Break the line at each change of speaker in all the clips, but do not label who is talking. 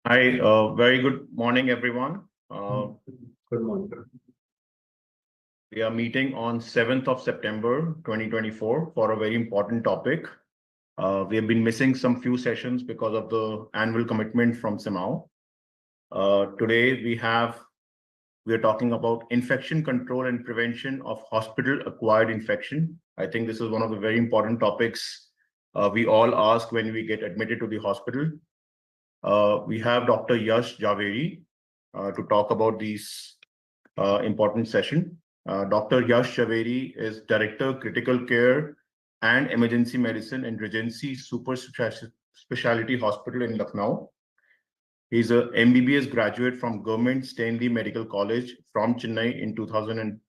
Hi, very good morning, everyone.
Good morning.
We are meeting on 7th of September 2024 for a very important topic. We have been missing some few sessions because of the annual commitment from CMAAO. Today we are talking about infection control and prevention of hospital-acquired infection. I think this is one of the very important topics we all ask when we get admitted to the hospital. We have Dr. Yash Javeri to talk about these important session. Dr. Yash Javeri is Director, Critical Care and Emergency Medicine in Regency Super Specialty Hospital in Lucknow. He's a MBBS graduate from Government Stanley Medical College from Chennai in 2000,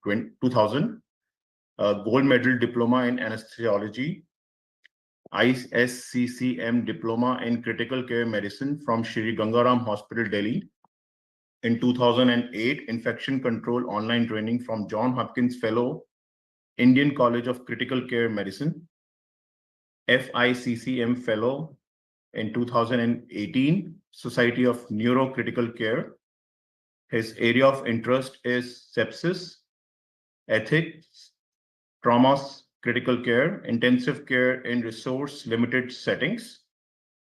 gold medal diploma in anesthesiology, ISCCM diploma in critical care medicine from Shri Gangaram Hospital, Delhi. In 2008, infection control online training from John Hopkins Fellow, Indian College of Critical Care Medicine, FICCM Fellow in 2018, Society of Neurocritical Care. His area of interest is sepsis, ethics, traumas, critical care, intensive care in resource limited settings.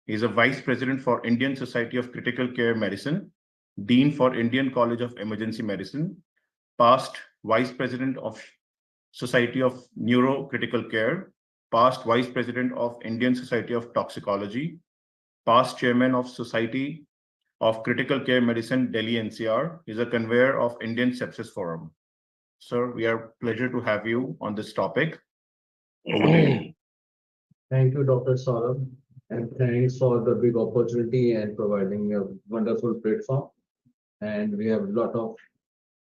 He is a Vice President for Indian Society of Critical Care Medicine, Dean for Indian College of Emergency Medicine, past Vice President of Society of Neurocritical Care, past Vice President of Indian Society of Toxicology, past Chairman of Society of Critical Care Medicine, Delhi NCR. Is a convener of Indian Sepsis Forum. Sir, we are pleasure to have you on this topic. Over to you.
Thank you, Dr. Saurabh, and thanks for the big opportunity and providing a wonderful platform. And we have a lot of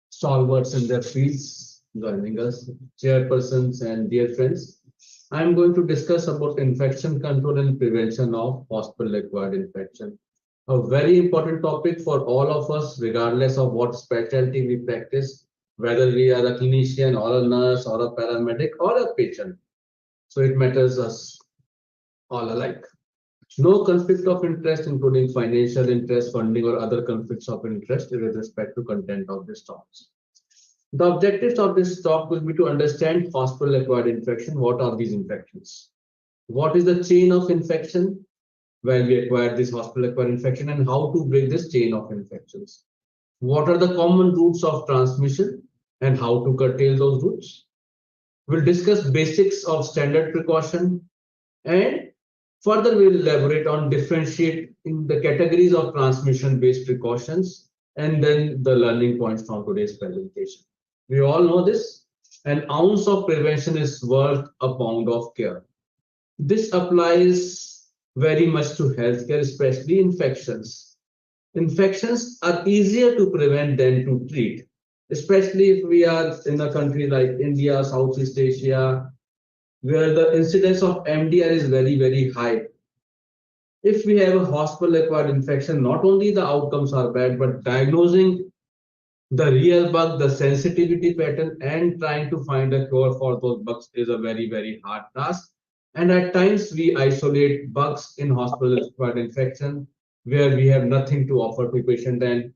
stalwarts in their fields joining us, chairpersons and dear friends. I'm going to discuss about infection control and prevention of hospital-acquired infection. A very important topic for all of us, regardless of what specialty we practice, whether we are a clinician or a nurse or a paramedic or a patient. So it matters us all alike. No conflict of interest, including financial interest, funding, or other conflicts of interest with respect to content of this talks. The objectives of this talk will be to understand hospital-acquired infection. What are these infections? What is the chain of infection when we acquire this hospital-acquired infection, and how to break this chain of infections? What are the common routes of transmission and how to curtail those routes? We'll discuss basics of standard precaution, and further we'll elaborate on differentiate in the categories of transmission-based precautions, and then the learning points from today's presentation. We all know this: an ounce of prevention is worth a pound of care. This applies very much to healthcare, especially infections. Infections are easier to prevent than to treat, especially if we are in a country like India, Southeast Asia, where the incidence of MDR is very, very high. If we have a hospital-acquired infection, not only the outcomes are bad, but diagnosing the real bug, the sensitivity pattern, and trying to find a cure for those bugs is a very, very hard task. And at times we isolate bugs in hospital-acquired infection where we have nothing to offer to patient, and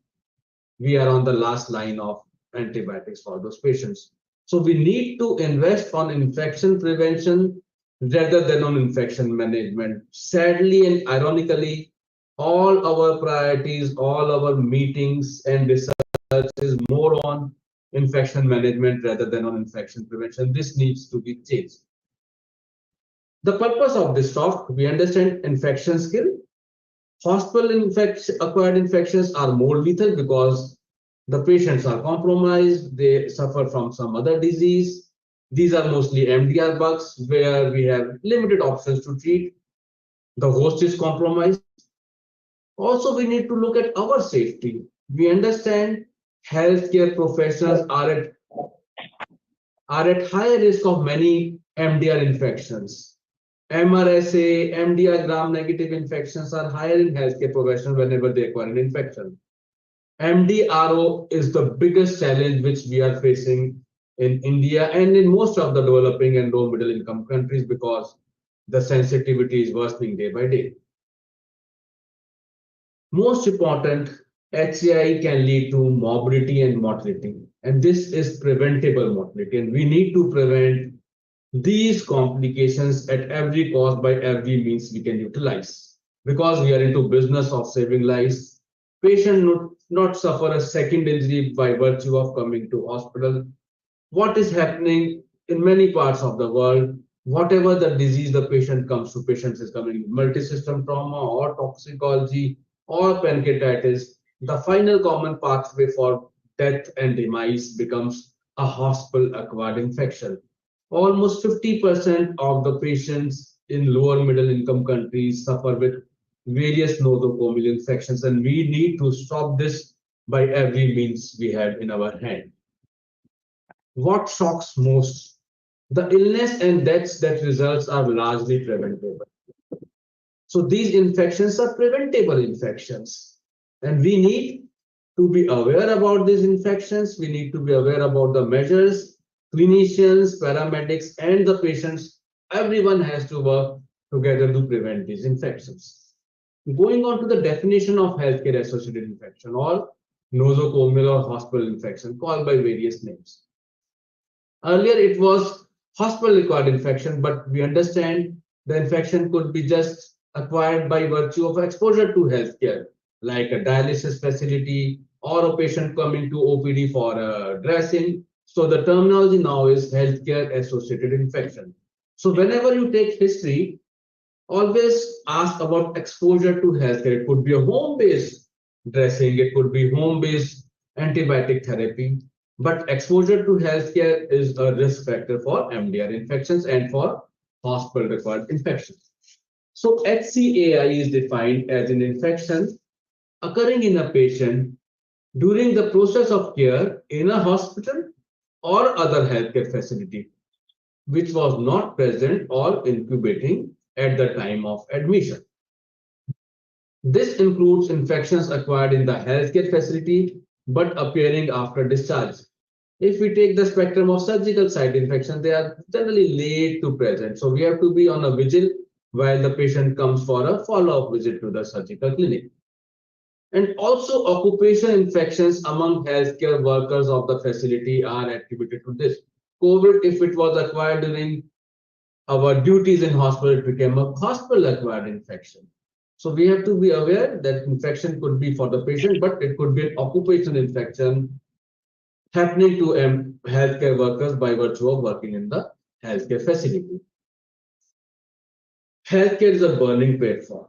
we are on the last line of antibiotics for those patients. So we need to invest on infection prevention rather than on infection management. Sadly and ironically, all our priorities, all our meetings and research is more on infection management rather than on infection prevention. This needs to be changed. The purpose of this talk: we understand infection skill. Acquired infections are more lethal because the patients are compromised, they suffer from some other disease. These are mostly MDR bugs where we have limited options to treat. The host is compromised. Also, we need to look at our safety. We understand healthcare professionals are at higher risk of many MDR infections. MRSA, MDR gram-negative infections are higher in healthcare professionals whenever they acquire an infection. MDRO is the biggest challenge which we are facing in India and in most of the developing and low middle income countries because the sensitivity is worsening day by day. Most important, HCI can lead to morbidity and mortality, and this is preventable mortality, and we need to prevent these complications at every cost by every means we can utilize. Because we are into business of saving lives, patient not suffer a second injury by virtue of coming to hospital. What is happening in many parts of the world, whatever the disease the patient comes to, patients is coming with multi-system trauma or toxicology or pancreatitis, the final common pathway for death and demise becomes a hospital-acquired infection. Almost 50% of the patients in lower middle income countries suffer with various nosocomial infections, and we need to stop this by every means we have in our hand. What shocks most? The illness and deaths that results are largely preventable. So these infections are preventable infections. And we need to be aware about these infections. We need to be aware about the measures. Clinicians, paramedics, and the patients, everyone has to work together to prevent these infections. Going on to the definition of healthcare associated infection or nosocomial or hospital infection, called by various names. Earlier, it was hospital-acquired infection, but we understand the infection could be just acquired by virtue of exposure to healthcare, like a dialysis facility or a patient coming to OPD for a dressing. So the terminology now is healthcare-associated infection. So whenever you take history, always ask about exposure to healthcare. It could be a home-based dressing, it could be home-based antibiotic therapy, but exposure to healthcare is a risk factor for MDR infections and for hospital-acquired infections. So HCAI is defined as an infection occurring in a patient during the process of care in a hospital or other healthcare facility, which was not present or incubating at the time of admission. This includes infections acquired in the healthcare facility but appearing after discharge. If we take the spectrum of surgical site infection, they are generally late to present. So we have to be on a vigil while the patient comes for a follow-up visit to the surgical clinic. And also occupation infections among healthcare workers of the facility are attributed to this. COVID, if it was acquired during our duties in hospital, it became a hospital-acquired infection. So we have to be aware that infection could be for the patient, but it could be an occupational infection happening to healthcare workers by virtue of working in the healthcare facility. Healthcare is a burning platform.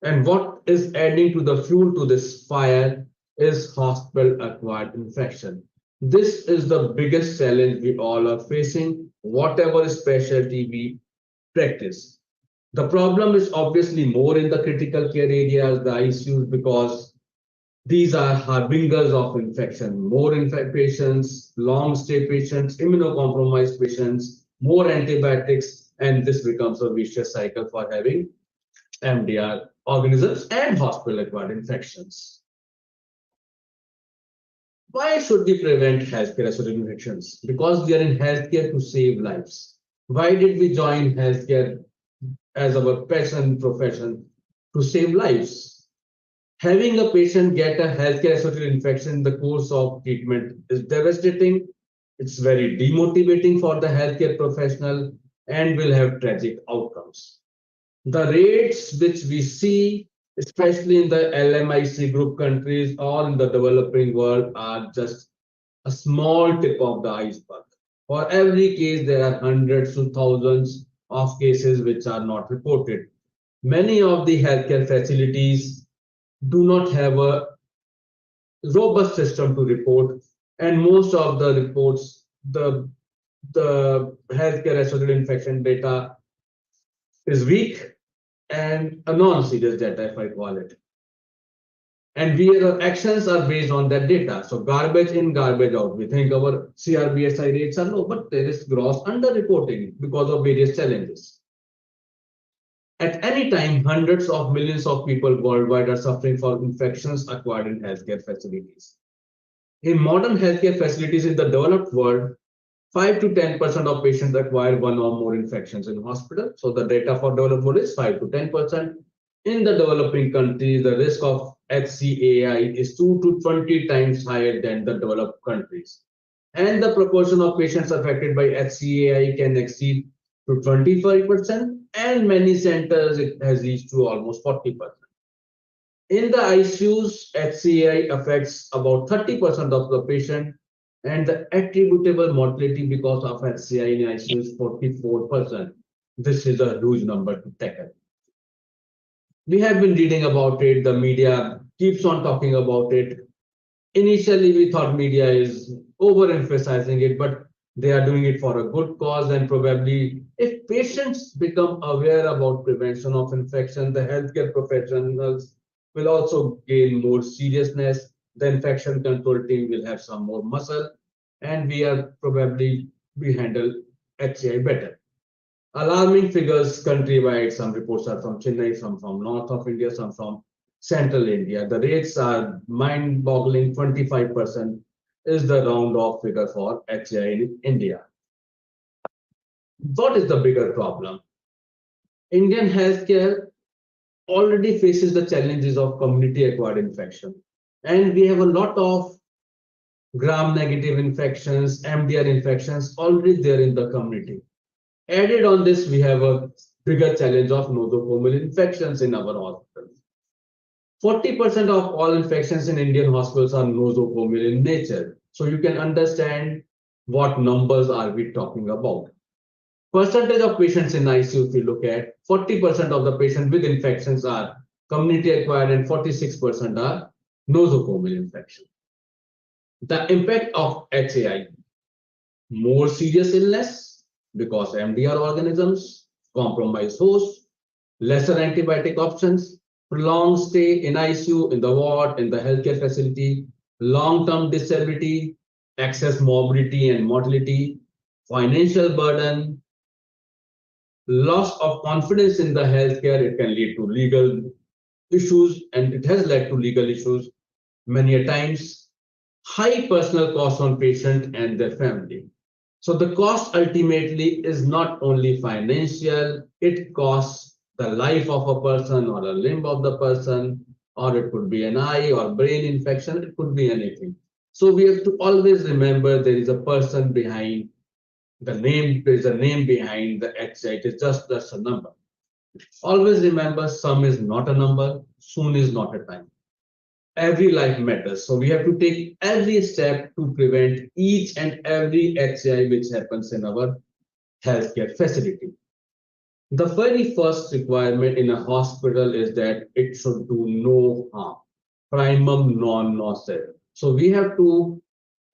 And what is adding to the fuel to this fire is hospital-acquired infection. This is the biggest challenge we all are facing, whatever specialty we practice. The problem is obviously more in the critical care areas, the ICUs, because these are harbingers of infection. More infect patients, long stay patients, immunocompromised patients, more antibiotics, and this becomes a vicious cycle for having MDR organisms and hospital-acquired infections. Why should we prevent healthcare-associated infections? Because we are in healthcare to save lives. Why did we join healthcare as our passion profession? To save lives. Having a patient get a healthcare-associated infection in the course of treatment is devastating. It's very demotivating for the healthcare professional and will have tragic outcomes. The rates which we see, especially in the LMIC group countries or in the developing world, are just a small tip of the iceberg. For every case, there are hundreds to thousands of cases which are not reported. Many of the healthcare facilities do not have a robust system to report, and most of the reports, the healthcare associated infection data is weak and a non-serious data, if I call it. And our actions are based on that data. So garbage in, garbage out. We think our CRBSI rates are low, but there is gross underreporting because of various challenges. At any time, hundreds of millions of people worldwide are suffering from infections acquired in healthcare facilities. In modern healthcare facilities in the developed world, 5 to 10% of patients acquire one or more infections in hospital. So the data for developed world is 5 to 10%. In the developing countries, the risk of HCAI is 2 to 20 times higher than the developed countries. And the proportion of patients affected by HCAI can exceed to 25%, and many centers it has reached to almost 40%. In the ICUs, HCAI affects about 30% of the patient, and the attributable mortality because of HCAI in ICU is 44%. This is a huge number to tackle. We have been reading about it, the media keeps on talking about it. Initially, we thought media is overemphasizing it, but they are doing it for a good cause. And probably, if patients become aware about prevention of infection, the healthcare professionals will also gain more seriousness. The infection control team will have some more muscle, and we handle HCI better. Alarming figures countrywide. Some reports are from Chennai, some from north of India, some from central India. The rates are mind-boggling. 25% is the round-off figure for HCI in India. What is the bigger problem? Indian healthcare already faces the challenges of community-acquired infection, and we have a lot of gram-negative infections, MDR infections already there in the community. Added on this, we have a bigger challenge of nosocomial infections in our hospitals. 40% of all infections in Indian hospitals are nosocomial in nature. So you can understand what numbers are we talking about. Percentage of patients in ICU, if we look at, 40% of the patients with infections are community acquired and 46% are nosocomial infection. The impact of HAI, more serious illness because MDR organisms, compromised host, lesser antibiotic options, prolonged stay in ICU, in the ward, in the healthcare facility, long-term disability, excess morbidity and mortality, financial burden, loss of confidence in the healthcare. It can lead to legal issues, and it has led to legal issues many a times. High personal cost on patient and their family. So the cost ultimately is not only financial, it costs the life of a person or a limb of the person, or it could be an eye or brain infection, it could be anything. So we have to always remember there is a person behind the name, there is a name behind the HI, it is just a number. Always remember, some is not a number, soon is not a time. Every life matters. So we have to take every step to prevent each and every HI which happens in our healthcare facility. The very first requirement in a hospital is that it should do no harm. Primum non nocere. So we have to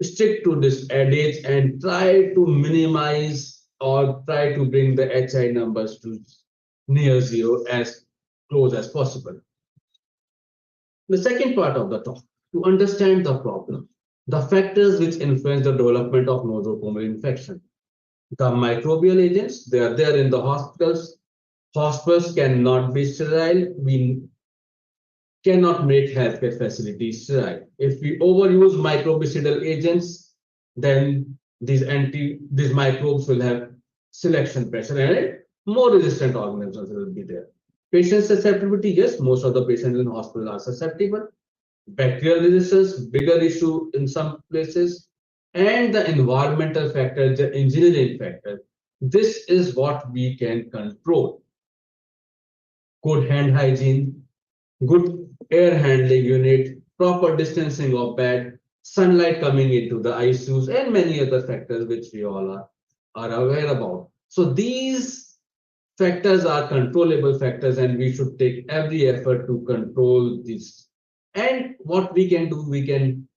stick to this adage and try to minimize or try to bring the HI numbers to near zero as close as possible. The second part of the talk, to understand the problem, the factors which influence the development of nosocomial infection. The microbial agents, they are there in the hospitals. Hospitals cannot be sterile. We cannot make healthcare facilities sterile. If we overuse microbicidal agents, then these microbes will have selection pressure and more resistant organisms will be there. Patient susceptibility, yes, most of the patients in hospital are susceptible. Bacterial resistance, bigger issue in some places. And the environmental factor, the engineering factor. This is what we can control. Good hand hygiene, good air handling unit, proper distancing of bed, sunlight coming into the ICUs, and many other factors which we all are aware about. So these factors are controllable factors, and we should take every effort to control this. And what we can do, we can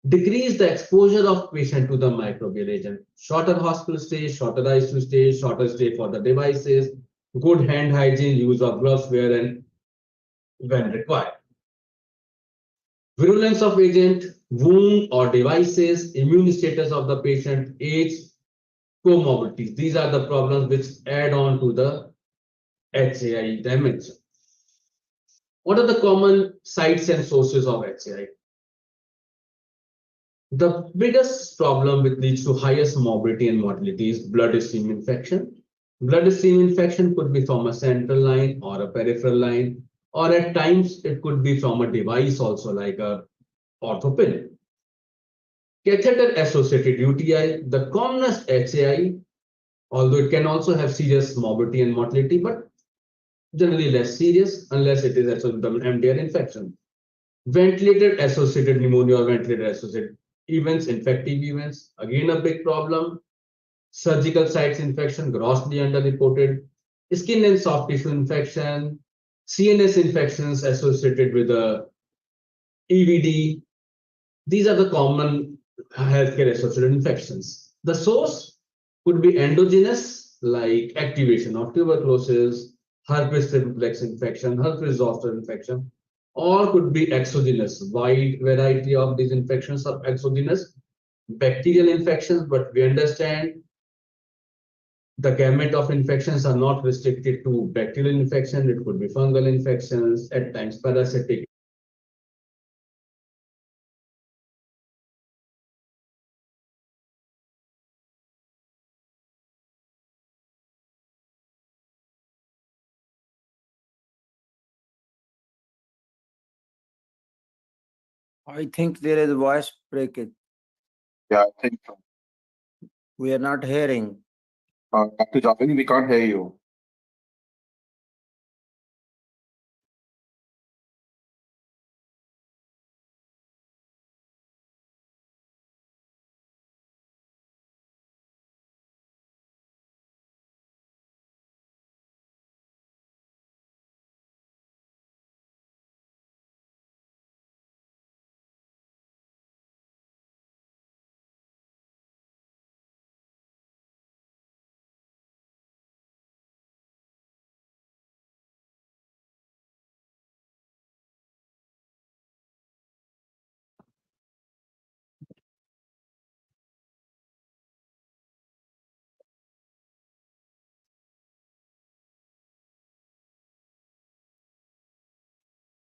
decrease the exposure of patient to the microbial agent. Shorter hospital stay, shorter ICU stay, shorter stay for the devices, good hand hygiene, use of gloves where and when required. Virulence of agent, wound or devices, immune status of the patient, age, comorbidities. These are the problems which add on to the HAI dimension. What are the common sites and sources of HAI? The biggest problem which leads to highest morbidity and mortality is bloodstream infection. Bloodstream infection could be from a central line or a peripheral line, or at times it could be from a device also like a orthopin. Catheter-associated UTI, the commonest HAI, although it can also have serious morbidity and mortality, but generally less serious unless it is associated with an MDR infection. Ventilator-associated pneumonia or ventilator-associated events, infective events, again a big problem. Surgical sites infection, grossly underreported. Skin and soft tissue infection, CNS infections associated with the EVD. These are the common healthcare associated infections. The source could be endogenous, like activation of tuberculosis, herpes simplex infection, herpes zoster infection, or could be exogenous. Wide variety of these infections are exogenous, bacterial infections, but we understand the gamut of infections are not restricted to bacterial infection. It could be fungal infections, at times parasitic.
I think there is voice breakage.
Yeah, I think so.
We are not hearing.
Dr. Javeri, we can't hear you.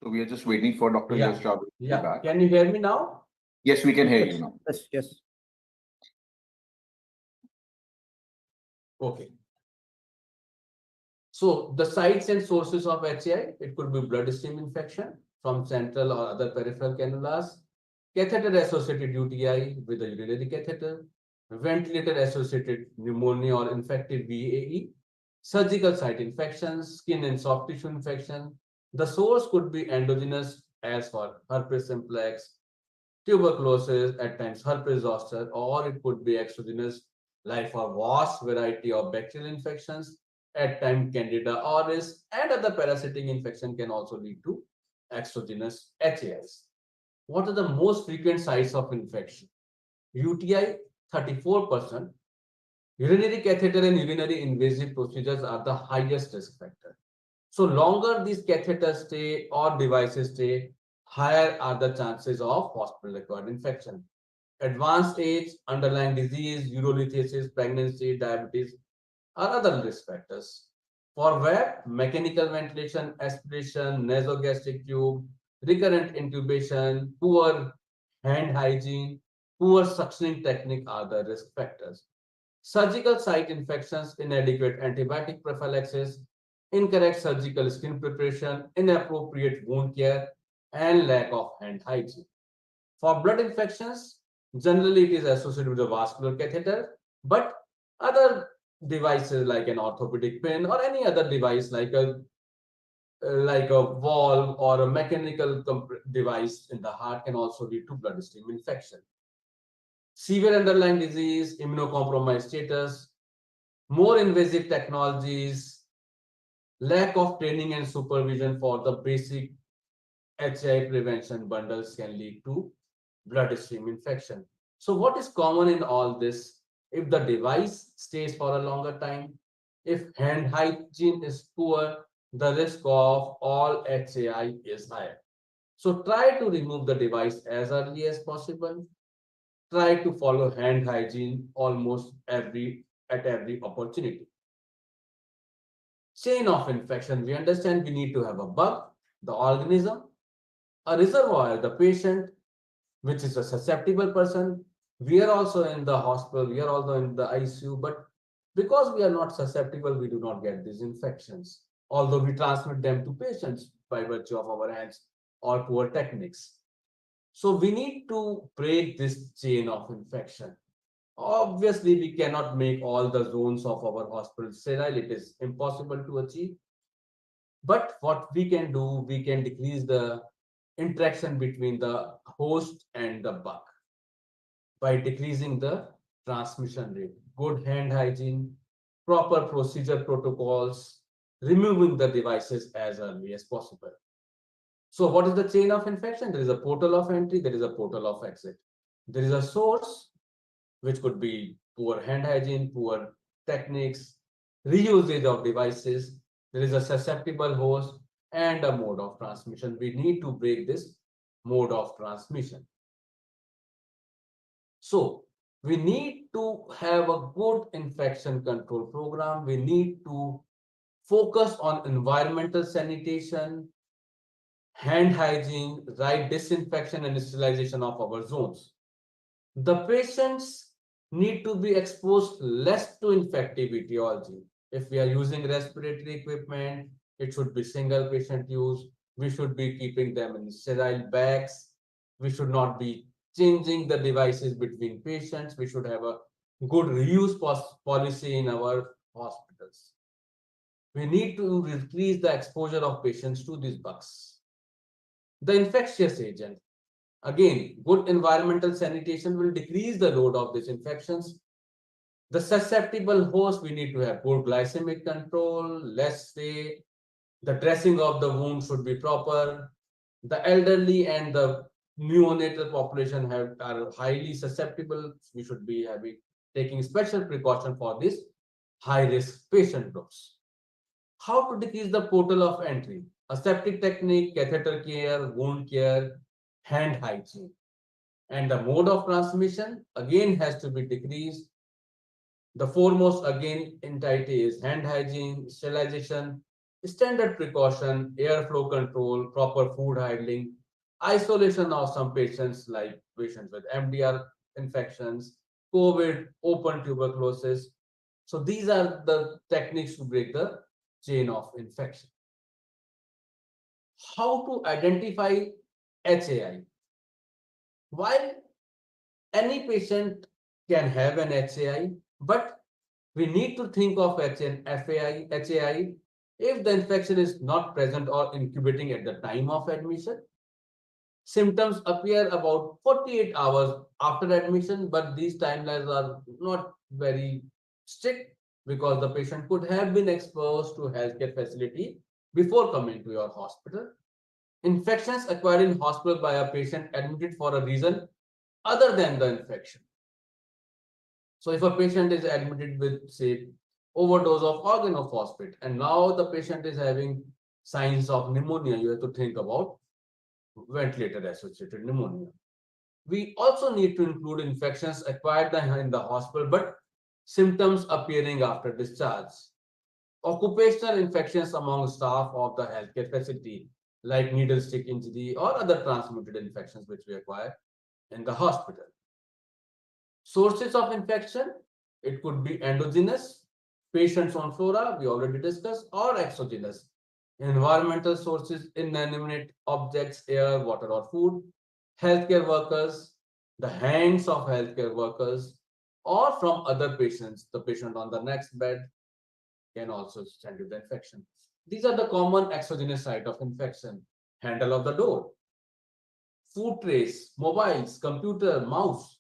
So we are just waiting for Dr.
Yeah.
Yash Javeri to be
Yeah,
back.
can you hear me now?
Yes, we can hear you now.
Yes, yes.
Okay. So the sites and sources of HAI, it could be bloodstream infection from central or other peripheral cannulas, catheter-associated UTI with a urinary catheter, ventilator-associated pneumonia or infective VAE, surgical site infections, skin and soft tissue infection. The source could be endogenous as for herpes simplex, tuberculosis, at times herpes zoster, or it could be exogenous like for vast variety of bacterial infections, at times Candida auris, and other parasitic infection can also lead to exogenous HAIs. What are the most frequent sites of infection? UTI 34%, urinary catheter and urinary invasive procedures are the highest risk factor. So longer these catheters stay or devices stay, higher are the chances of hospital-acquired infection. Advanced age, underlying disease, urolithiasis, pregnancy, diabetes are other risk factors. For WAP, mechanical ventilation, aspiration, nasogastric tube, recurrent intubation, poor hand hygiene, poor suctioning technique are the risk factors. Surgical site infections, inadequate antibiotic prophylaxis, incorrect surgical skin preparation, inappropriate wound care, and lack of hand hygiene. For blood infections, generally it is associated with a vascular catheter, but other devices like an orthopedic pin or any other device like a valve or a mechanical device in the heart can also lead to bloodstream infection. Severe underlying disease, immunocompromised status, more invasive technologies, lack of training and supervision for the basic HI prevention bundles can lead to bloodstream infection. So what is common in all this? If the device stays for a longer time, if hand hygiene is poor, the risk of all HAI is higher. So try to remove the device as early as possible. Try to follow hand hygiene almost at every opportunity. Chain of infection, we understand we need to have a bug, the organism, a reservoir, the patient, which is a susceptible person. We are also in the hospital, we are also in the ICU, but Because we are not susceptible, we do not get these infections, although we transmit them to patients by virtue of our hands or poor techniques. So we need to break this chain of infection. Obviously, we cannot make all the zones of our hospital sterile. It is impossible to achieve. But what we can do, we can decrease the interaction between the host and the bug by decreasing the transmission rate, good hand hygiene, proper procedure protocols, removing the devices as early as possible. So what is the chain of infection? There is a portal of entry, there is a portal of exit. There is a source, which could be poor hand hygiene, poor techniques, reusage of devices. There is a susceptible host and a mode of transmission. We need to break this mode of transmission. So we need to have a good infection control program. We need to focus on environmental sanitation, hand hygiene, right disinfection and sterilization of our zones. The patients need to be exposed less to infective etiology. If we are using respiratory equipment, it should be single patient use. We should be keeping them in sterile bags. We should not be changing the devices between patients. We should have a good reuse policy in our hospitals. We need to increase the exposure of patients to these bugs. The infectious agent. Again, good environmental sanitation will decrease the load of these infections. The susceptible host, we need to have good glycemic control, less stay. The dressing of the wound should be proper. The elderly and the neonatal population are highly susceptible. We should be taking special precaution for this high-risk patient groups. How to decrease the portal of entry? Aseptic technique, catheter care, wound care, hand hygiene. And the mode of transmission again has to be decreased. The foremost again entity is hand hygiene, sterilization, standard precaution, airflow control, proper food handling, isolation of some patients like patients with MDR infections, COVID, open tuberculosis. So these are the techniques to break the chain of infection. How to identify HAI? While any patient can have an HAI, but we need to think of HAI if the infection is not present or incubating at the time of admission. Symptoms appear about 48 hours after admission, but these timelines are not very strict because the patient could have been exposed to healthcare facility before coming to your hospital. Infections acquired in hospital by a patient admitted for a reason other than the infection. So if a patient is admitted with, say, overdose of organophosphate, and now the patient is having signs of pneumonia, you have to think about ventilator-associated pneumonia. We also need to include infections acquired in the hospital, but symptoms appearing after discharge. Occupational infections among staff of the healthcare facility, like needle stick injury or other transmitted infections which we acquire in the hospital. Sources of infection, it could be endogenous, patient's own flora, we already discussed, or exogenous. Environmental sources, inanimate objects, air, water, or food. Healthcare workers, the hands of healthcare workers, or from other patients. The patient on the next bed can also send you the infection. These are the common exogenous site of infection. Handle of the door, food trays, mobiles, computer, mouse,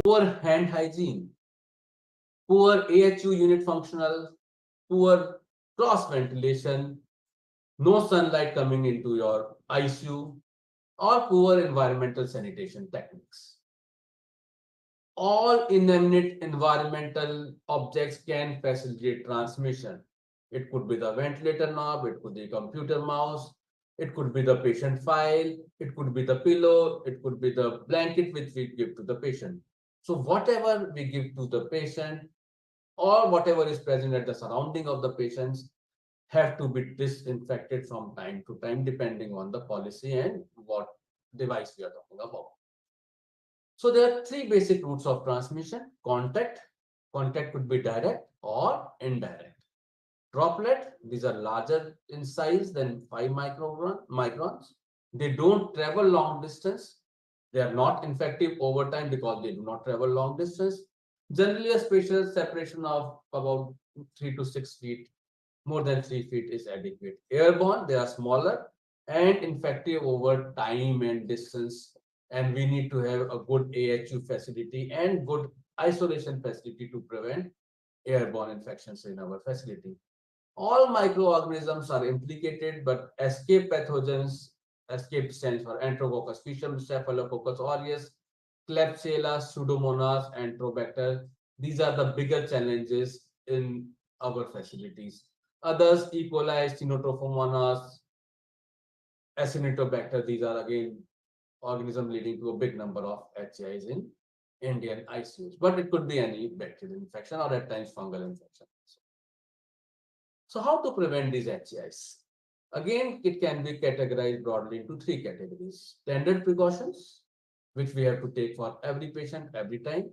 poor hand hygiene, poor AHU unit functional, poor cross ventilation, no sunlight coming into your ICU, or poor environmental sanitation techniques. All inanimate environmental objects can facilitate transmission. It could be the ventilator knob, it could be the computer mouse, it could be the patient file, it could be the pillow, it could be the blanket which we give to the patient. So whatever we give to the patient or whatever is present at the surrounding of the patients have to be disinfected from time to time depending on the policy and what device we are talking about. So there are three basic routes of transmission: contact, Contact could be direct or indirect. Droplet, these are larger in size than 5 microns. They don't travel long distance. They are not infective over time because they do not travel long distance. Generally, a spatial separation of about 3 to 6 feet, more than 3 feet is adequate. Airborne, they are smaller and infective over time and distance. And we need to have a good AHU facility and good isolation facility to prevent airborne infections in our facility. All microorganisms are implicated, but escape pathogens, escape stands for Enterococcus faecium, Staphylococcus aureus, Klebsiella, Pseudomonas, and Enterobacter. These are the bigger challenges in our facilities. Others, E. coli, Stenotrophomonas, Acinetobacter, these are again organisms leading to a big number of HIs in Indian ICUs. But it could be any bacterial infection or at times fungal infection. So how to prevent these HIs? Again, it can be categorized broadly into 3 categories. Standard precautions, which we have to take for every patient every time,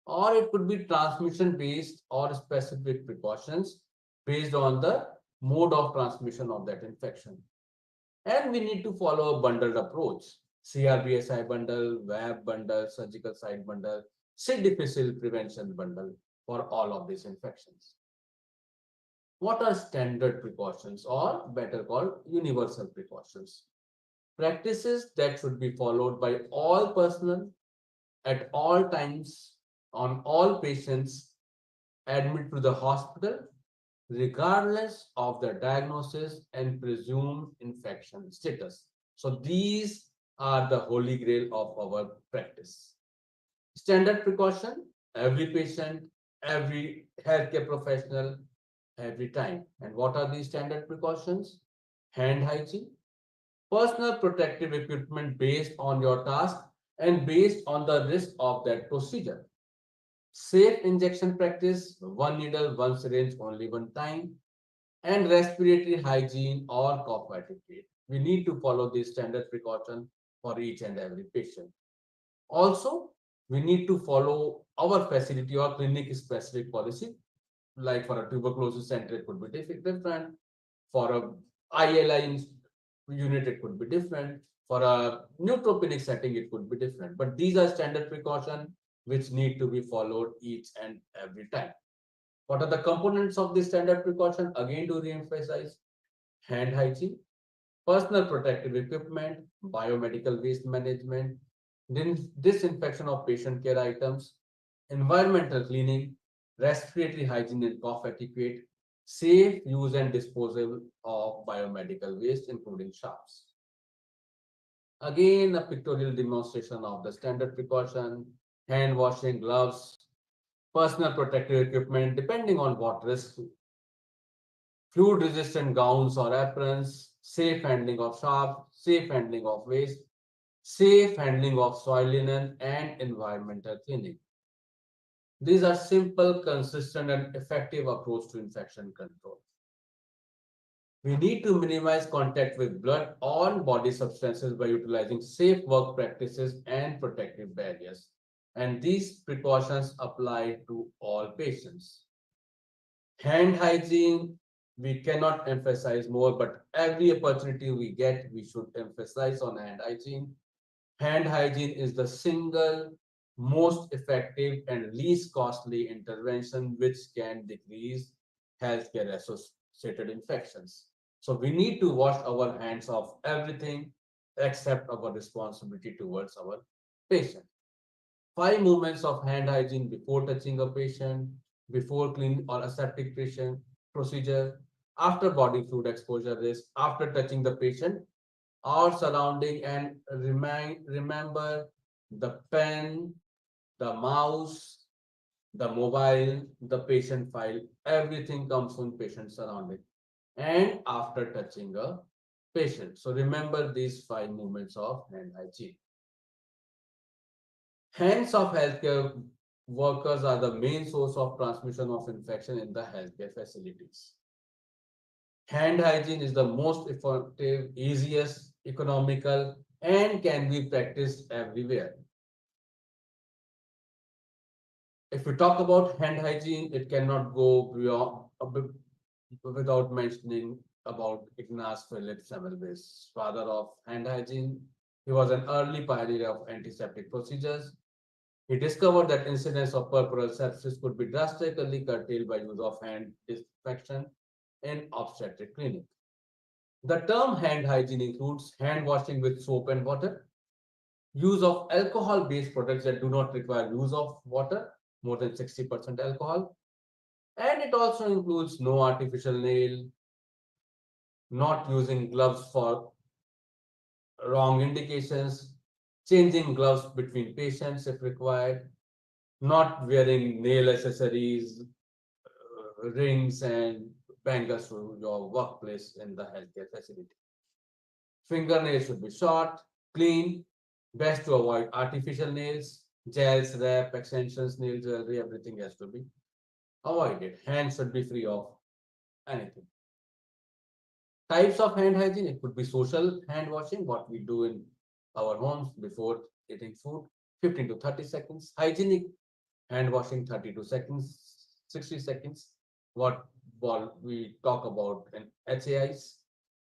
or it could be transmission based or specific precautions based on the mode of transmission of that infection. And we need to follow a bundled approach. CRBSI bundle, WAB bundle, surgical site bundle, C. difficile prevention bundle for all of these infections. What are standard precautions or better called universal precautions? Practices that should be followed by all personnel at all times on all patients admitted to the hospital regardless of the diagnosis and presumed infection status. So these are the holy grail of our practice. Standard precaution, every patient, every healthcare professional, every time. And what are these standard precautions? Hand hygiene, personal protective equipment based on your task and based on the risk of that procedure. Safe injection practice, one needle, one syringe, only one time, and respiratory hygiene or cough etiquette. We need to follow these standard precautions for each and every patient. Also, we need to follow our facility or clinic specific policy. Like for a tuberculosis center, it could be different. For a ILI unit, it could be different. For a neutropenic setting, it could be different. But these are standard precautions which need to be followed each and every time. What are the components of this standard precaution? Again, to re-emphasize, hand hygiene, personal protective equipment, biomedical waste management, disinfection of patient care items, environmental cleaning, respiratory hygiene and cough etiquette, safe use and disposal of biomedical waste, including sharps. Again, a pictorial demonstration of the standard precaution, hand washing, gloves, personal protective equipment, depending on what risk, fluid resistant gowns or aprons, safe handling of sharps, safe handling of waste, safe handling of soil linen, and environmental cleaning. These are simple, consistent, and effective approach to infection control. We need to minimize contact with blood or body substances by utilizing safe work practices and protective barriers. And these precautions apply to all patients. Hand hygiene, we cannot emphasize more, but every opportunity we get, we should emphasize on hand hygiene. Hand hygiene is the single most effective and least costly intervention which can decrease healthcare associated infections. So we need to wash our hands of everything except our responsibility towards our patient. 5 movements of hand hygiene before touching a patient, before clean or aseptic patient procedure, after body fluid exposure risk, after touching the patient or surrounding, and remember the pen, the mouse, the mobile, the patient file, everything comes from patient surrounding and after touching a patient. So remember these 5 movements of hand hygiene. Hands of healthcare workers are the main source of transmission of infection in the healthcare facilities. Hand hygiene is the most effective, easiest, economical, and can be practiced everywhere. If we talk about hand hygiene, it cannot go beyond without mentioning about Ignaz Philipp Semmelweis, father of hand hygiene. He was an early pioneer of antiseptic procedures. He discovered that incidence of puerperal sepsis could be drastically curtailed by use of hand disinfection in obstetric clinic. The term hand hygiene includes hand washing with soap and water, use of alcohol-based products that do not require use of water, more than 60% alcohol, and it also includes no artificial nail, not using gloves for wrong indications, changing gloves between patients if required, not wearing nail accessories, rings and bangles to your workplace in the healthcare facility. Fingernails should be short, clean, best to avoid artificial nails, gels, wrap, extensions, nail jewelry, everything has to be avoided. Hands should be free of anything. Types of hand hygiene, it could be social hand washing, what we do in our homes before eating food, 15 to 30 seconds. Hygienic hand washing, 32 seconds, 60 seconds, what we talk about in HAIs.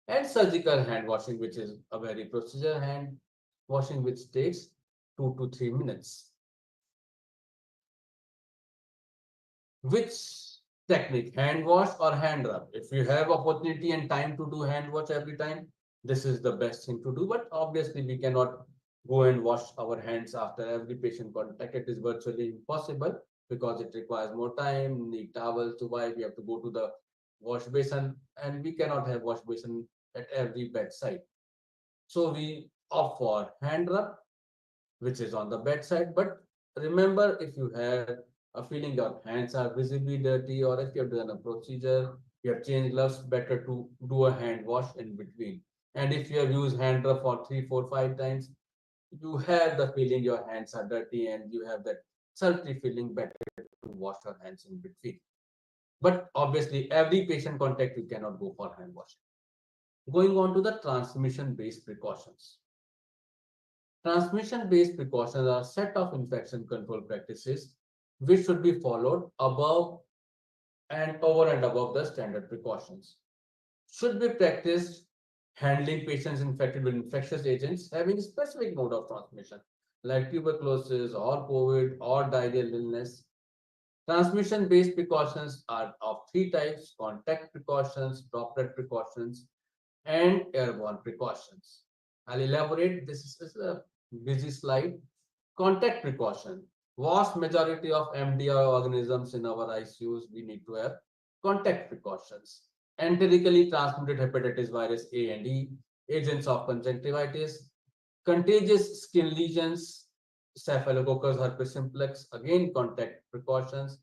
And surgical hand washing, which is a very procedure hand washing, which takes 2 to 3 minutes. Which technique, hand wash or hand rub? If you have opportunity and time to do hand wash every time, this is the best thing to do. But obviously, we cannot go and wash our hands after every patient contact. It is virtually impossible because it requires more time, need towels to wipe, we have to go to the wash basin, and we cannot have wash basin at every bedside. So we opt for hand rub, which is on the bedside. But remember, if you have a feeling your hands are visibly dirty, or if you have done a procedure, you have changed gloves, better to do a hand wash in between. And if you have used hand rub for 3, 4, 5 times, you have the feeling your hands are dirty and you have that sultry feeling, better to wash your hands in between. But obviously, every patient contact, you cannot go for hand washing. Going on to the transmission-based precautions. Transmission-based precautions are a set of infection control practices which should be followed above and over and above the standard precautions. Should be practiced handling patients infected with infectious agents having a specific mode of transmission, like tuberculosis or COVID or diarrheal illness. Transmission-based precautions are of 3 types: contact precautions, droplet precautions, and airborne precautions. I'll elaborate. This is a busy slide. Contact precaution. Vast majority of MDR organisms in our ICUs, we need to have contact precautions. Enterically transmitted hepatitis virus A and E, agents of conjunctivitis, contagious skin lesions, Staphylococcus herpes simplex, again contact precautions,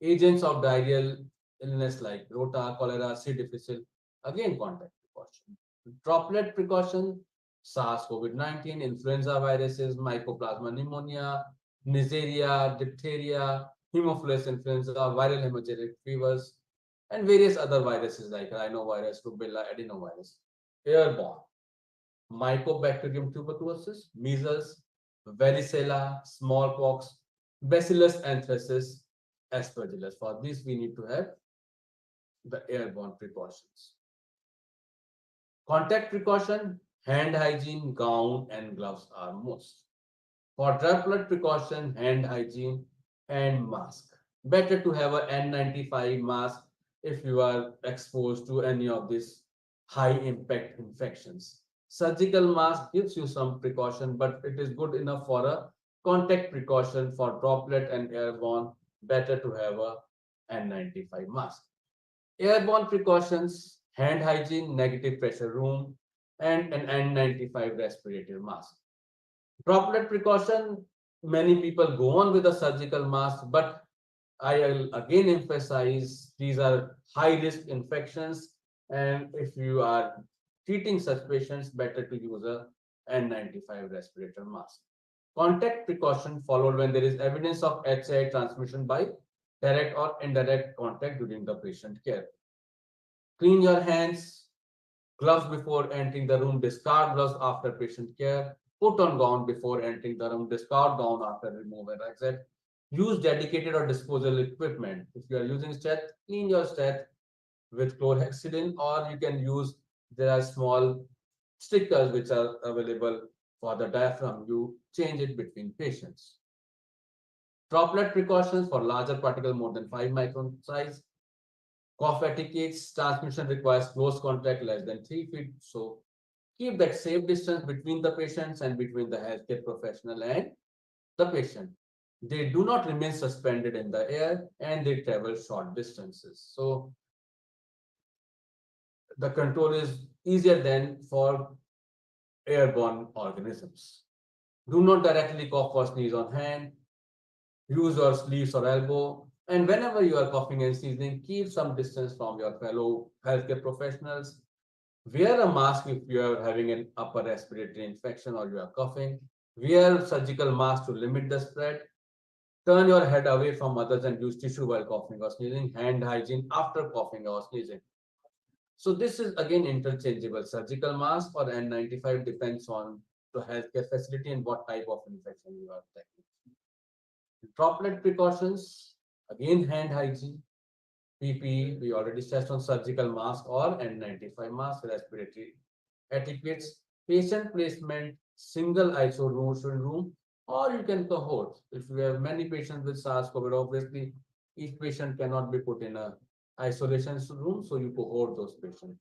agents of diarrheal illness like rota, cholera, C. difficile, again contact precaution. Droplet precaution, SARS-CoV-19, influenza viruses, mycoplasma pneumonia, Neisseria, diphtheria, Haemophilus influenza, viral hemorrhagic fevers, and various other viruses like rhinovirus, rubella, adenovirus. Airborne, Mycobacterium tuberculosis, measles, varicella, smallpox, bacillus anthracis, aspergillus. For this, we need to have the airborne precautions. Contact precaution, hand hygiene, gown, and gloves are most. For droplet precaution, hand hygiene, and mask. Better to have a N95 mask if you are exposed to any of these high impact infections. Surgical mask gives you some precaution, but it is good enough for a contact precaution. For droplet and airborne, better to have a N95 mask. Airborne precautions, hand hygiene, negative pressure room, and an N95 respirator mask. Droplet precaution, many people go on with a surgical mask, but I'll again emphasize these are high risk infections, and if you are treating such patients, better to use a N95 respirator mask. Contact precaution followed when there is evidence of HI transmission by direct or indirect contact during the patient care. Clean your hands, gloves before entering the room, discard gloves after patient care, put on gown before entering the room, discard gown after remove and exit. Use dedicated or disposal equipment. If you are using stat, clean your stat with chlorhexidine, or you can use, there are small stickers which are available for the diaphragm. You change it between patients. Droplet precautions for larger particle more than 5 micron size. Cough etiquettes, transmission requires close contact less than 3 feet. So keep that safe distance between the patients and between the healthcare professional and the patient. They do not remain suspended in the air and they travel short distances. So the control is easier than for airborne organisms. Do not directly cough or sneeze on hand. Use your sleeves or elbow. And whenever you are coughing and sneezing, keep some distance from your fellow healthcare professionals. Wear a mask if you are having an upper respiratory infection or you are coughing. Wear surgical mask to limit the spread. Turn your head away from others and use tissue while coughing or sneezing. Hand hygiene after coughing or sneezing. So this is again interchangeable. Surgical mask or N95 depends on the healthcare facility and what type of infection you are taking. Droplet precautions, again hand hygiene, PPE, we already stressed on surgical mask or N95 mask, respiratory etiquettes, patient placement, single isolation room, or you can cohort. If you have many patients with SARS-CoV, obviously each patient cannot be put in a isolation room, so you cohort those patients.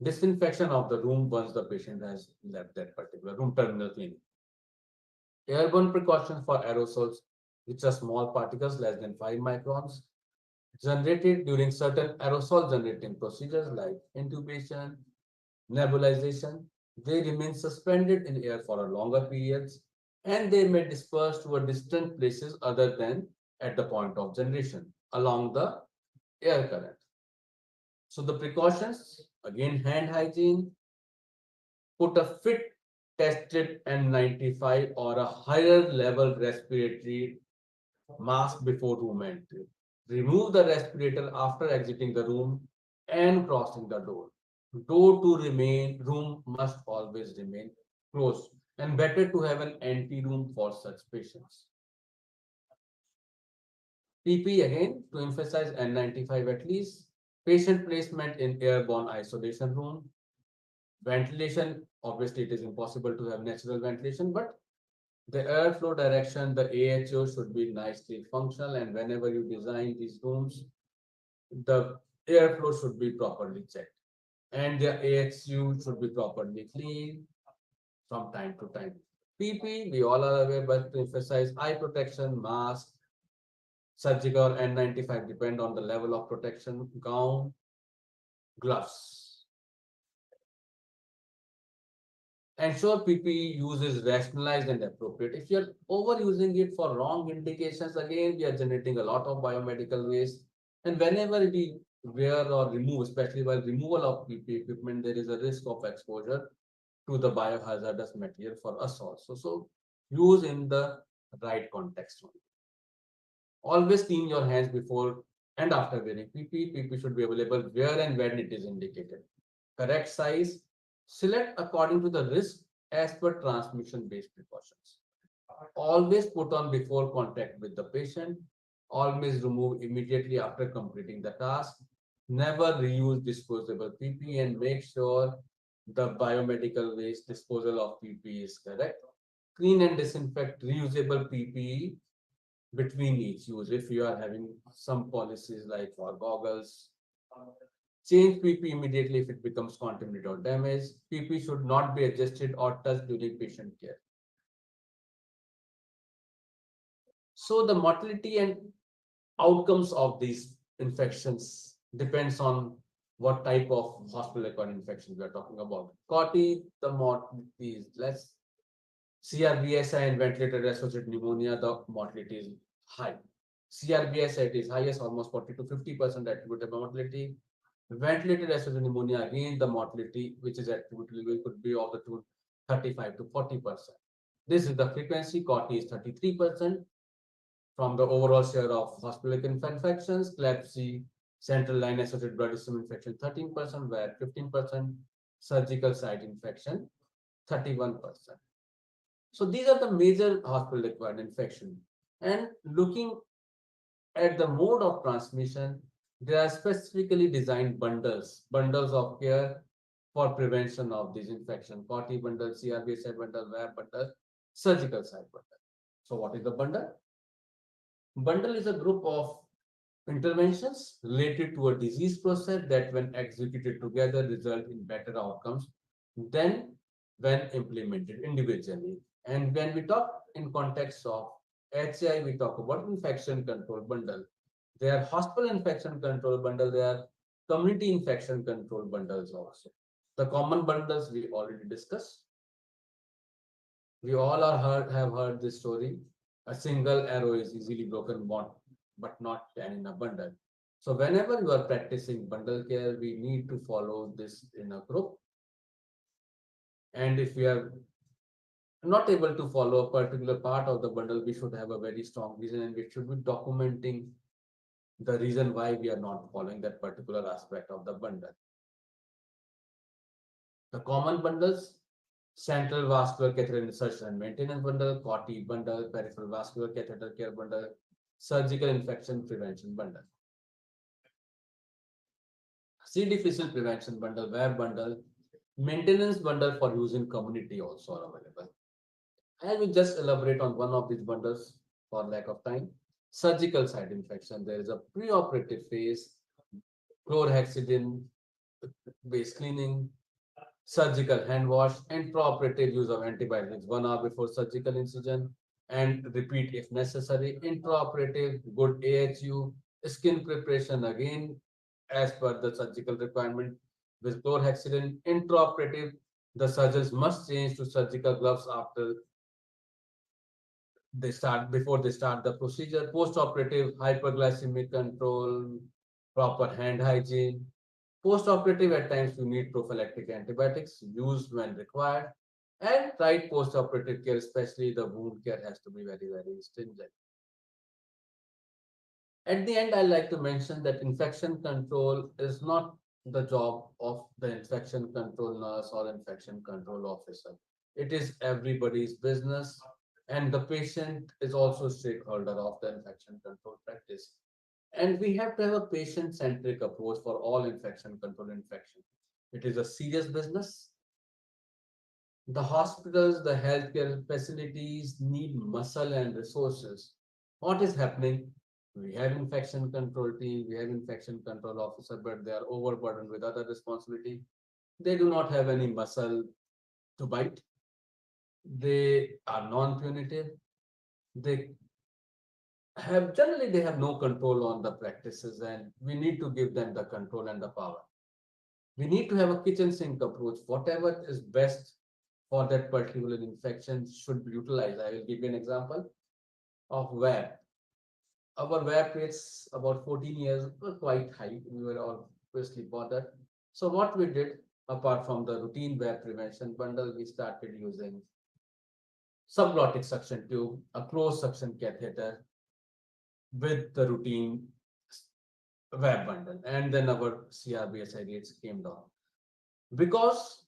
Disinfection of the room once the patient has left that particular room, terminal cleaning. Airborne precautions for aerosols, which are small particles less than 5 microns, generated during certain aerosol generating procedures like intubation, nebulization. They remain suspended in air for a longer periods and they may disperse to a distant places other than at the point of generation along the air current. So the precautions, again, hand hygiene, put a fit tested N95 or a higher level respiratory mask before room entry. Remove the respirator after exiting the room and crossing the door. Door to remain room must always remain closed and better to have an empty room for such patients. PP again to emphasize N95 at least. Patient placement in airborne isolation room. Ventilation, obviously it is impossible to have natural ventilation, but the airflow direction, the AHO should be nicely functional, and whenever you design these rooms, the airflow should be properly checked. And the AHU should be properly cleaned from time to time. PP, we all are aware, but to emphasize eye protection, mask, surgical N95 depend on the level of protection, gown, gloves. Ensure PPE use is rationalized and appropriate. If you're overusing it for wrong indications, again, we are generating a lot of biomedical waste. And whenever we wear or remove, especially while removal of PPE equipment, there is a risk of exposure to the biohazardous material for us also. So use in the right context only. Always clean your hands before and after wearing PPE. PPE should be available where and when it is indicated. Correct size, select according to the risk as per transmission-based precautions. Always put on before contact with the patient. Always remove immediately after completing the task. Never reuse disposable PPE and make sure the biomedical waste disposal of PPE is correct. Clean and disinfect reusable PPE between each use. If you are having some policies like for goggles, change PP immediately if it becomes contaminated or damaged. PP should not be adjusted or touched during patient care. So the mortality and outcomes of these infections depends on what type of hospital-acquired infection we are talking about. COTI, the mortality is less. CRBSI and ventilator-associated pneumonia, the mortality is high. CRBSI, it is highest, almost 40 to 50% attributable mortality. Ventilator-associated pneumonia, again, the mortality which is attributable could be of the tune 35 to 40%. This is the frequency. COTI is 33% from the overall share of hospital infections. CLABSI, central line associated blood system infection, 13%, where 15% surgical site infection, 31%. So these are the major hospital-acquired infection. And looking at the mode of transmission, there are specifically designed bundles of care for prevention of this infection. COTI bundle, CRBA side bundle, WAB bundle, surgical side bundle. So what is the bundle? Bundle is a group of interventions related to a disease process that when executed together result in better outcomes than when implemented individually. And when we talk in context of HI, we talk about infection control bundle. They are hospital infection control bundle, they are community infection control bundles also. The common bundles we already discussed. We all have heard this story. A single arrow is easily broken, but not 10 in a bundle. So whenever you are practicing bundle care, we need to follow this in a group. And if we are not able to follow a particular part of the bundle, we should have a very strong reason and we should be documenting the reason why we are not following that particular aspect of the bundle. The common bundles: central vascular catheter insertion and maintenance bundle, COTI bundle, peripheral vascular catheter care bundle, surgical infection prevention bundle. C. difficile prevention bundle, WAB bundle, maintenance bundle for use in community also are available. I will just elaborate on one of these bundles for lack of time. Surgical site infection. There is a preoperative phase, chlorhexidine based cleaning, surgical hand wash, and preoperative use of antibiotics 1 hour before surgical incision and repeat if necessary. Intraoperative, good AHU, skin preparation again as per the surgical requirement with chlorhexidine. Intraoperative, the surgeons must change to surgical gloves before they start the procedure. Post-operative, hyperglycemic control, proper hand hygiene. Post-operative, at times you need prophylactic antibiotics used when required. And right post-operative care, especially the wound care, has to be very, very stringent. At the end, I like to mention that infection control is not the job of the infection control nurse or infection control officer. It is everybody's business, and the patient is also a stakeholder of the infection control practice. And we have to have a patient-centric approach for all infection control infection. It is a serious business. The hospitals, the healthcare facilities need muscle and resources. What is happening? We have infection control team, we have infection control officer, but they are overburdened with other responsibility. They do not have any muscle to bite. They are non-punitive. They have no control on the practices, and we need to give them the control and the power. We need to have a kitchen sink approach. Whatever is best for that particular infection should be utilized. I will give you an example of WAB. Our WAB rates about 14 years were quite high. We were obviously bothered. So what we did, apart from the routine WAB prevention bundle, we started using subglottic suction tube, a closed suction catheter with the routine WAB bundle, and then our CRBSI rates came down. Because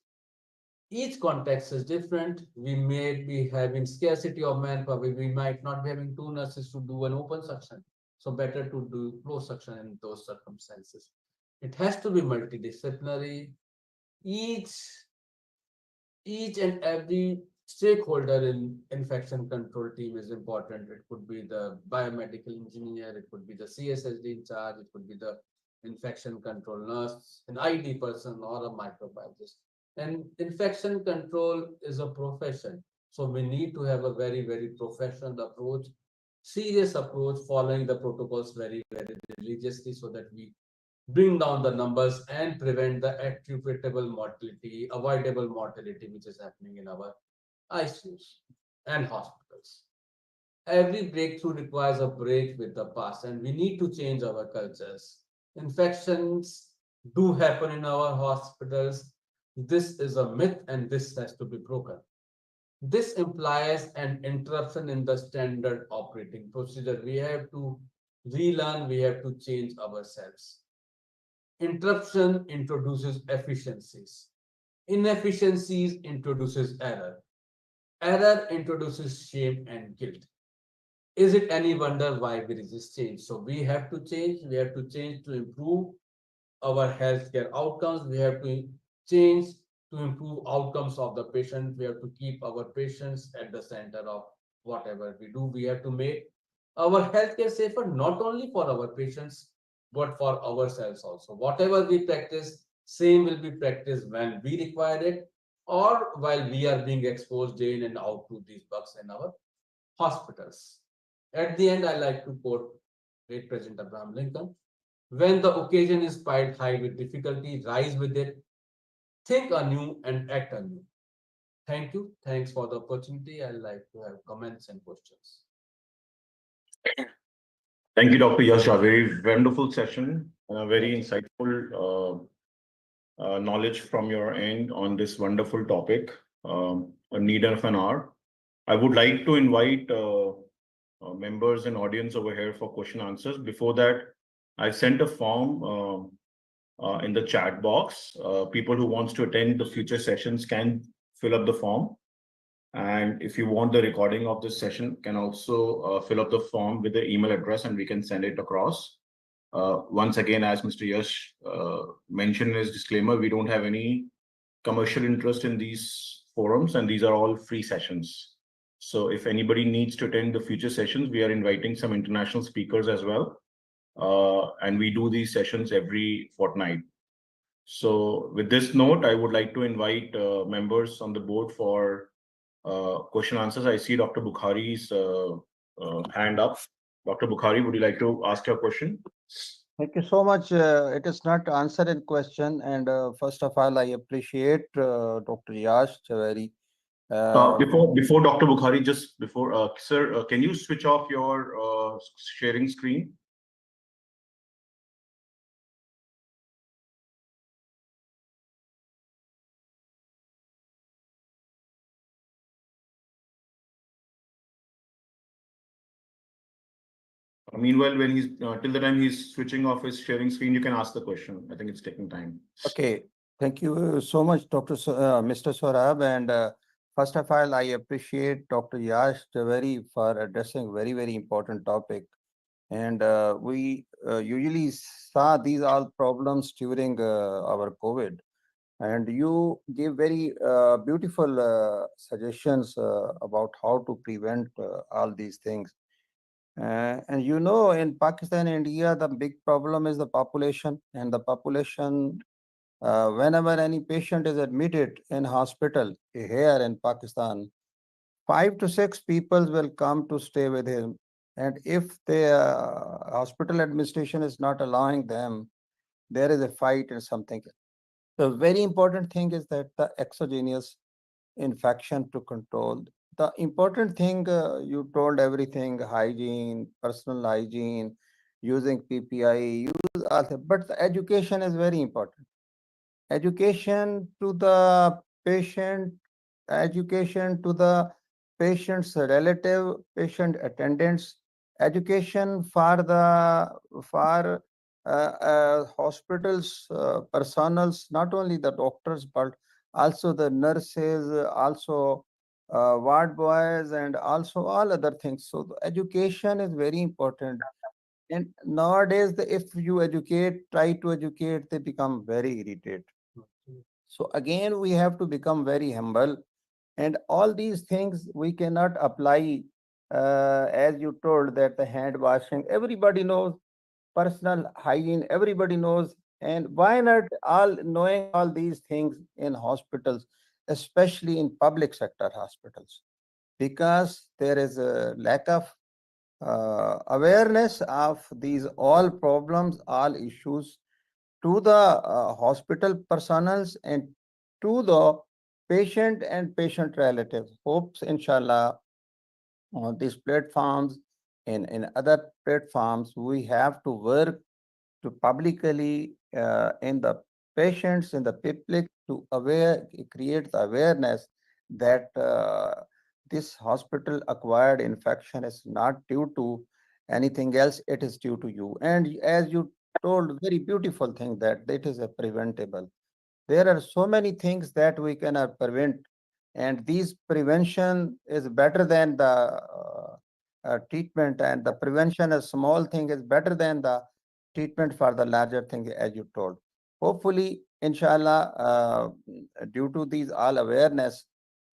each context is different, we may be having scarcity of manpower, we might not be having 2 nurses to do an open suction. So better to do closed suction in those circumstances. It has to be multidisciplinary. Each and every stakeholder in infection control team is important. It could be the biomedical engineer, it could be the CSSD in charge, it could be the infection control nurse, an ID person, or a microbiologist. And infection control is a profession. So we need to have a very, very professional approach, serious approach, following the protocols very, very religiously so that we bring down the numbers and prevent the attributable mortality, avoidable mortality, which is happening in our ICUs and hospitals. Every breakthrough requires a break with the past, and we need to change our cultures. Infections do happen in our hospitals. This is a myth, and this has to be broken. This implies an interruption in the standard operating procedure. We have to relearn, we have to change ourselves. Interruption introduces efficiencies. Inefficiencies introduces error. Error introduces shame and guilt. is it any wonder why we resist change? So we have to change. We have to change to improve our healthcare outcomes. We have to change to improve outcomes of the patient. We have to keep our patients at the center of whatever we do. We have to make our healthcare safer, not only for our patients, but for ourselves also. Whatever we practice, same will be practiced when we require it or while we are being exposed in and out to these bugs in our hospitals. At the end, I like to quote late President Abraham Lincoln: when the occasion is piled high with difficulty, rise with it, think anew and act anew. Thank you. Thanks for the opportunity. I'd like to have comments and questions.
Thank you, Dr. Yash Javeri. Wonderful session and a very insightful knowledge from your end on this wonderful topic, a need of an hour. I would like to invite members and audience over here for question answers. Before that, I sent a form in the chat box. People who wants to attend the future sessions can fill up the form. And if you want the recording of this session, can also fill up the form with the email address and we can send it across. Once again, as Mr. Yash mentioned in his disclaimer, we don't have any commercial interest in these forums, and these are all free sessions. So if anybody needs to attend the future sessions, we are inviting some international speakers as well. And we do these sessions every fortnight. So with this note, I would like to invite members on the board for question answers. I see Dr. Bukhari's hand up. Dr. Bukhari, would you like to ask your question?
Thank you so much. It is not answer in question. And first of all, I appreciate Dr. Yash Javeri.
Before Dr. Bukhari, just before, sir, can you switch off your sharing screen? Meanwhile, when he's till the time he's switching off his sharing screen, you can ask the question. I think it's taking time.
Okay, thank you so much, Mr. Swarab. And first of all, I appreciate Dr. Yash Javeri for addressing very, very important topic. And we usually saw these all problems during our COVID. And you give very beautiful suggestions about how to prevent all these things. And you know, in Pakistan and India, the big problem is the population, and the population, whenever any patient is admitted in hospital here in Pakistan, 5 to 6 people will come to stay with him. And if the hospital administration is not allowing them, there is a fight or something. The very important thing is that the exogenous infection to control. The important thing you told everything, hygiene, personal hygiene, using PPI, use all that, but the education is very important. Education to the patient, education to the patient's relative, patient attendants, education for the for hospitals personals, not only the doctors but also the nurses, also ward boys, and also all other things. So the education is very important. And nowadays, if you educate, try to educate, they become very irritated. So again, we have to become very humble. And all these things we cannot apply, as you told, that the hand washing, everybody knows, personal hygiene, everybody knows. And why not all knowing all these things in hospitals, especially in public sector hospitals? Because there is a lack of awareness of these all problems, all issues to the hospital personals and to the patient and patient relatives. Hopes, inshallah, on these platforms and in other platforms, we have to work to publicly in the patients, in the public, to create the awareness that this hospital acquired infection is not due to anything else, it is due to you. And as you told, very beautiful thing, that it is a preventable. There are so many things that we cannot prevent, and these prevention is better than the treatment, and the prevention, a small thing, is better than the treatment for the larger thing, as you told. Hopefully, inshallah, due to these all awareness,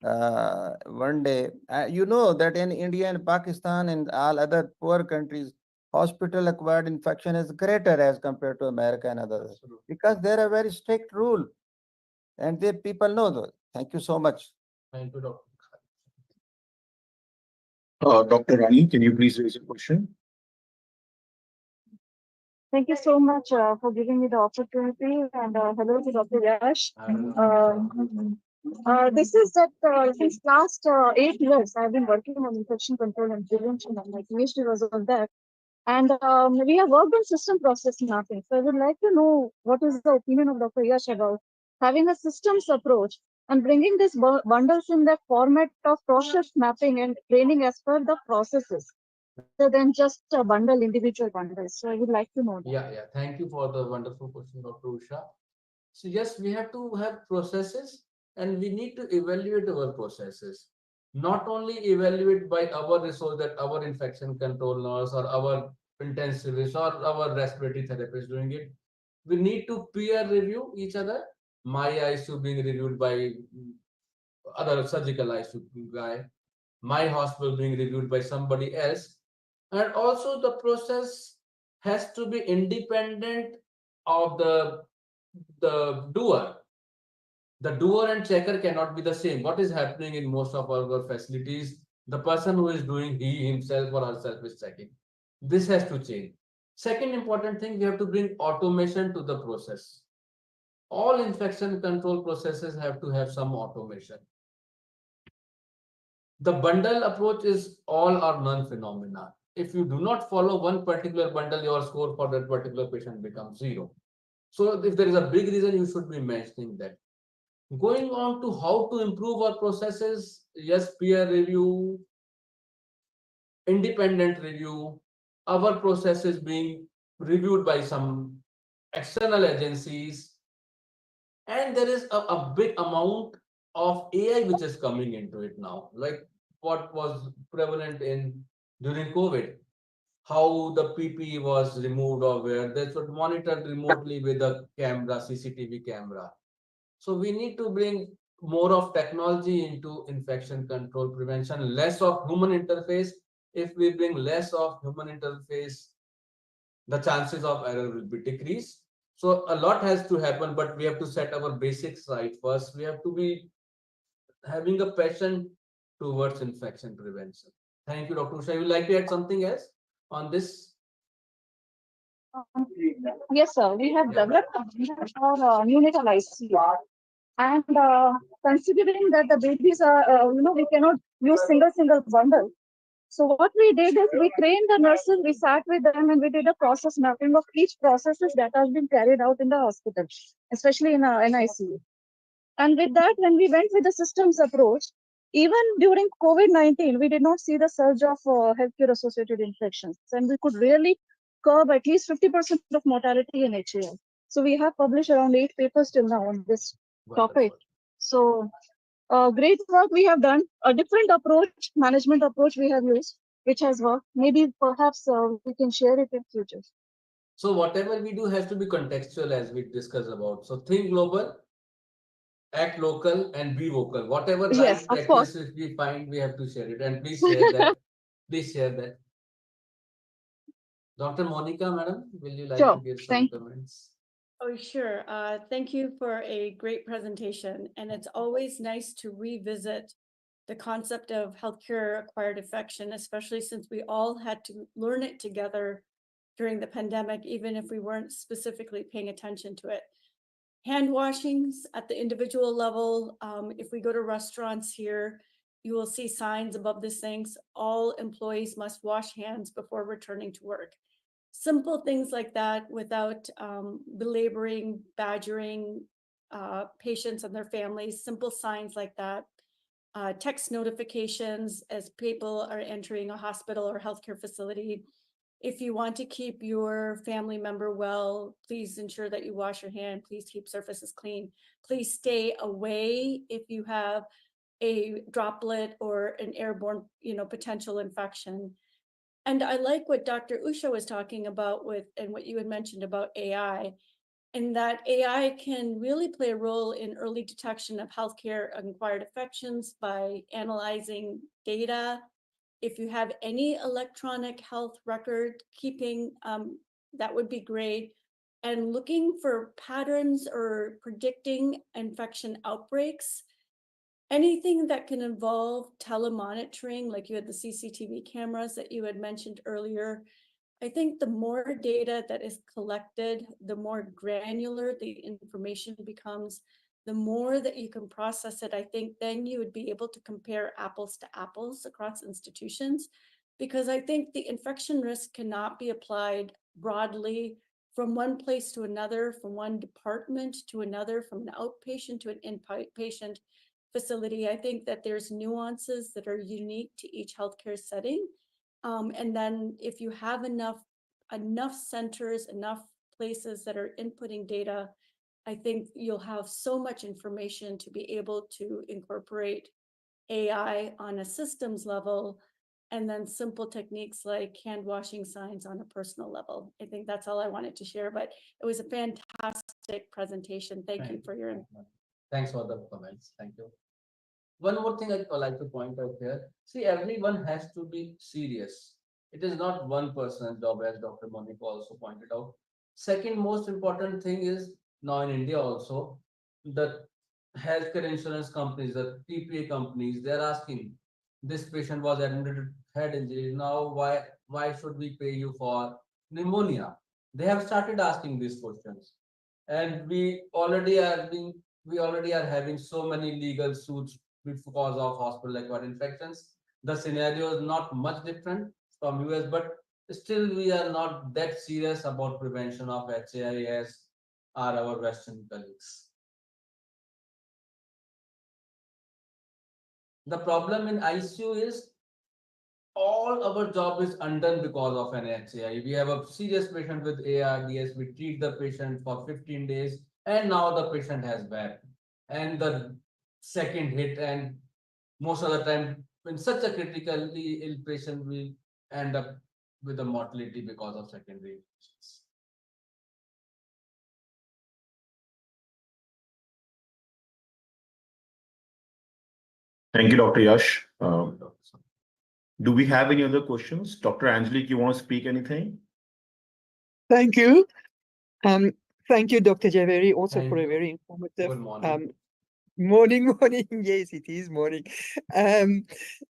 one day, you know that in India and Pakistan and all other poor countries, hospital acquired infection is greater as compared to America and others, because there are very strict rule, and they people know those. Thank you so much.
Thank you, Doctor.
Dr. Rani, can you please raise your question?
Thank you so much for giving me the opportunity, and hello to Dr. Yash. This is that since last 8 years, I've been working on infection control and prevention, and my PhD was on that. And we have worked on system process mapping. So I would like to know what is the opinion of Dr. Yash about having a systems approach and bringing these bundles in the format of process mapping and training as per the processes, rather than just a bundle, individual bundles. So I would like to know that.
Yeah. Thank you for the wonderful question, Dr. Usha. So yes, we have to have processes and we need to evaluate our processes. Not only evaluate by our resource, that our infection control nurse or our intensivist or our respiratory therapist doing it. We need to peer review each other. My ICU being reviewed by other surgical ICU guy, my hospital being reviewed by somebody else. And also the process has to be independent of the doer. The doer and checker cannot be the same. What is happening in most of our facilities, the person who is doing, he himself or herself is checking. This has to change. Second important thing, we have to bring automation to the process. All infection control processes have to have some automation. The bundle approach is all or none phenomena. If you do not follow one particular bundle, your score for that particular patient becomes 0. So if there is a big reason, you should be mentioning that. Going on to how to improve our processes, yes, peer review, independent review, our processes being reviewed by some external agencies, and there is a big amount of AI which is coming into it now, like what was prevalent in during COVID, how the PPE was removed or where they should monitor remotely with a camera, CCTV camera. So we need to bring more of technology into infection control prevention, less of human interface. If we bring less of human interface, the chances of error will be decreased. So a lot has to happen, but we have to set our basics right first. We have to be having a passion towards infection prevention. Thank you, Dr. Usha. Would you like to add something else on this?
Yes, sir. We have developed a vision for neonatal ICU. And considering that the babies are, we cannot use single bundle. So what we did is we trained the nurses, we sat with them and we did a process mapping of each processes that has been carried out in the hospital, especially in NICU. And with that, when we went with the systems approach, even during COVID-19, we did not see the surge of healthcare associated infections. And we could really curb at least 50% of mortality in HAL. So we have published around 8 papers till now on this topic. So great work we have done. A different approach, management approach we have used, which has worked. Maybe perhaps we can share it in future.
So whatever we do has to be contextual, as we discussed about. So think global, act local, and be vocal. Whatever
Yes,
right
of course.
practices we find, we have to share it. And please share that. Please share that. Dr. Monica, madam, will you like
Sure.
to give some
Thank you.
comments?
Oh, sure. Thank you for a great presentation. And it's always nice to revisit the concept of healthcare acquired infection, especially since we all had to learn it together during the pandemic, even if we weren't specifically paying attention to it. Hand washings at the individual level. If we go to restaurants here, you will see signs above the sinks. All employees must wash hands before returning to work. Simple things like that without belaboring, badgering patients and their families, simple signs like that. Text notifications as people are entering a hospital or healthcare facility. If you want to keep your family member well, please ensure that you wash your hand. Please keep surfaces clean. Please stay away if you have a droplet or an airborne, potential infection. And I like what Dr. Usha was talking about with, and what you had mentioned about AI, and that AI can really play a role in early detection of healthcare acquired infections by analyzing data. If you have any electronic health record keeping, that would be great. And looking for patterns or predicting infection outbreaks. Anything that can involve telemonitoring, like you had the CCTV cameras that you had mentioned earlier. I think the more data that is collected, the more granular the information becomes, the more that you can process it. I think then you would be able to compare apples to apples across institutions, because I think the infection risk cannot be applied broadly from one place to another, from one department to another, from an outpatient to an inpatient facility. I think that there's nuances that are unique to each healthcare setting. And then if you have enough centers, enough places that are inputting data, I think you'll have so much information to be able to incorporate AI on a systems level, and then simple techniques like hand washing signs on a personal level. I think that's all I wanted to share, but it was a fantastic presentation. Thank you for your.
Thanks for the comments. Thank you. One more thing I'd like to point out here. See, everyone has to be serious. It is not one person's job, as Dr. Monica also pointed out. Second most important thing is, now in India also, the healthcare insurance companies, the TPA companies, they're asking, this patient was admitted with head injury. Now, why should we pay you for pneumonia? They have started asking these questions. And we already are having so many legal suits because of hospital-acquired infections. The scenario is not much different from US, but still we are not that serious about prevention of HAI as are our Western colleagues. The problem in ICU is all our job is undone because of an HAI. We have a serious patient with ARDS, we treat the patient for 15 days, and now the patient has VAP. And the second hit, and most of the time, when such a critically ill patient will end up with a mortality because of secondary infections.
Thank you, Dr. Yash. Do we have any other questions? Dr. Angelique, you want to speak anything?
Thank you. Thank you, Dr. Javeri, also
Thank
for a
you.
very informative
Good morning.
morning. Yes, it is morning.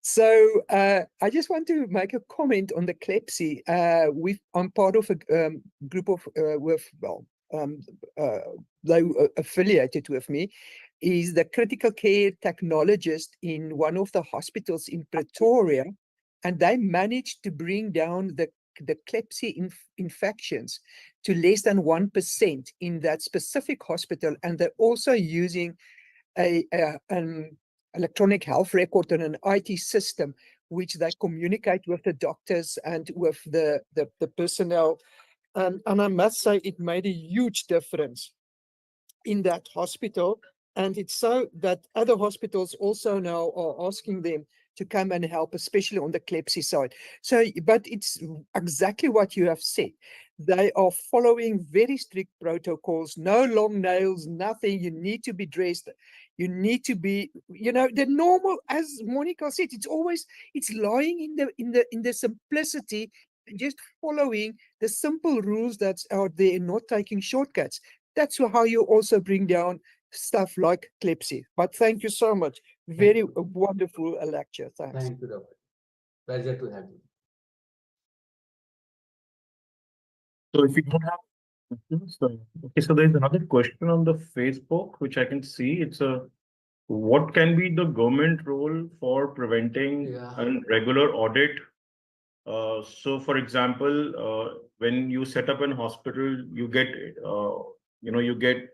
So I just want to make a comment on the CLEPSI. I'm part of a group of they affiliated with me, is the critical care technologist in one of the hospitals in Pretoria, and they managed to bring down the CLEPSI infections to less than 1% in that specific hospital, and they're also using an electronic health record and an IT system which they communicate with the doctors and with the personnel. And I must say it made a huge difference in that hospital. And it's so that other hospitals also now are asking them to come and help, especially on the CLEPSI side. So, but it's exactly what you have said. They are following very strict protocols, no long nails, nothing. You need to be dressed. You need to be, the normal, as Monica said, it's lying in the simplicity, and just following the simple rules that's out there and not taking shortcuts. That's how you also bring down stuff like CLEPSI. But thank you so much. Very wonderful lecture. Thanks.
Thank you, Doctor. Pleasure to have you.
So if you don't have questions, okay, so there's another question on the Facebook, which I can see. It's what can be the government role for preventing a regular audit? So for example, when you set up an hospital, you get, you get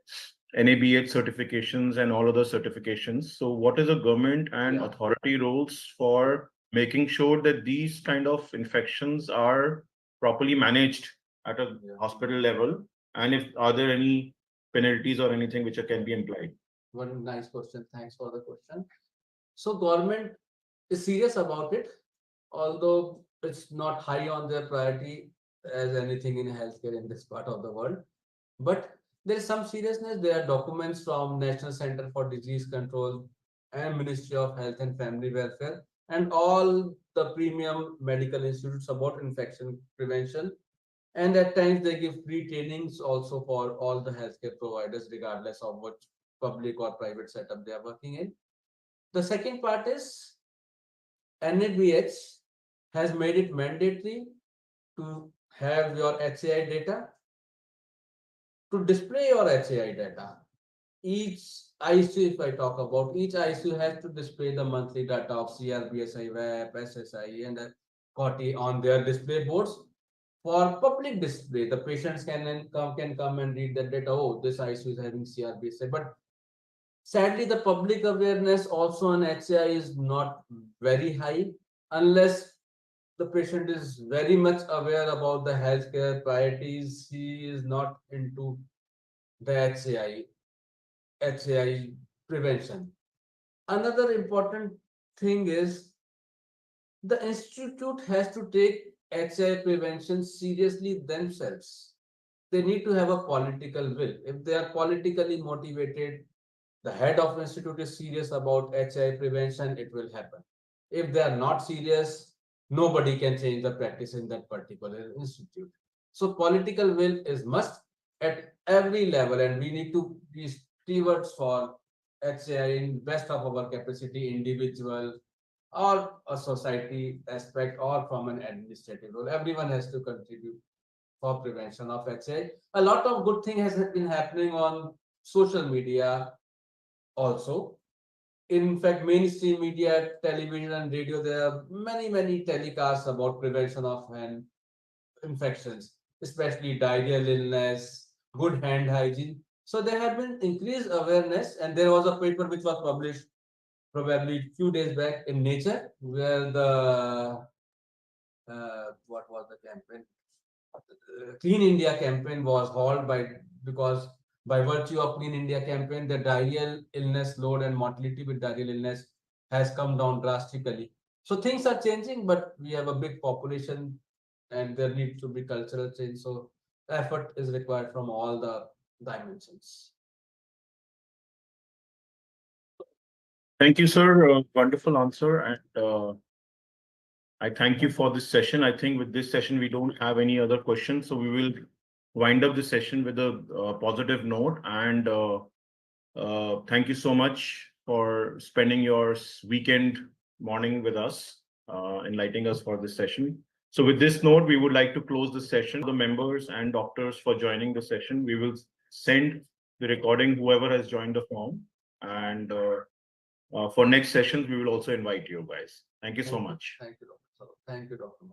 NABH certifications and all other certifications. So what is the government and authority roles for making sure that these kind of infections are properly managed at a hospital level? And if are there any penalties or anything which can be implied?
One nice question. Thanks for the question. So government is serious about it, although it's not high on their priority as anything in healthcare in this part of the world. But there is some seriousness. There are documents from National Center for Disease Control and Ministry of Health and Family Welfare and all the premium medical institutes about infection prevention. And at times they give free trainings also for all the healthcare providers, regardless of what public or private setup they are working in. The second part is NABH has made it mandatory to have your HAI data, to display your HAI data. Each ICU, if I talk about, each ICU has to display the monthly data of CRBSI, WAP, SSI, and COTI on their display boards for public display. The patients can come and read the data. Oh, this ICU is having CRBSI. But sadly, the public awareness also on HAI is not very high unless the patient is very much aware about the healthcare priorities. He is not into the HAI prevention. Another important thing is the institute has to take HAI prevention seriously themselves. They need to have a political will. If they are politically motivated, the head of institute is serious about HAI prevention, it will happen. If they are not serious, nobody can change the practice in that particular institute. So political will is must at every level, and we need to be stewards for HAI in best of our capacity, individual or a society aspect or from an administrative role. Everyone has to contribute for prevention of HAI. A lot of good thing has been happening on social media also. In fact, mainstream media, television and radio, there are many telecasts about prevention of hand infections, especially diarrheal illness, good hand hygiene. So there have been increased awareness, and there was a paper which was published probably few days back in Nature, where the what was the campaign? Clean India campaign was hauled because by virtue of Clean India campaign, the diarrheal illness load and mortality with diarrheal illness has come down drastically. So things are changing, but we have a big population and there needs to be cultural change. So effort is required from all the dimensions.
Thank you, sir. Wonderful answer. And I thank you for this session. I think with this session, we don't have any other questions. So we will wind up the session with a positive note. And thank you so much for spending your weekend morning with us, enlightening us for this session. So with this note, we would like to close the session. The members and doctors for joining the session. We will send the recording, whoever has joined the form. And for next sessions, we will also invite you guys. Thank you so much.
Thank you, Dr. Thank you, Dr.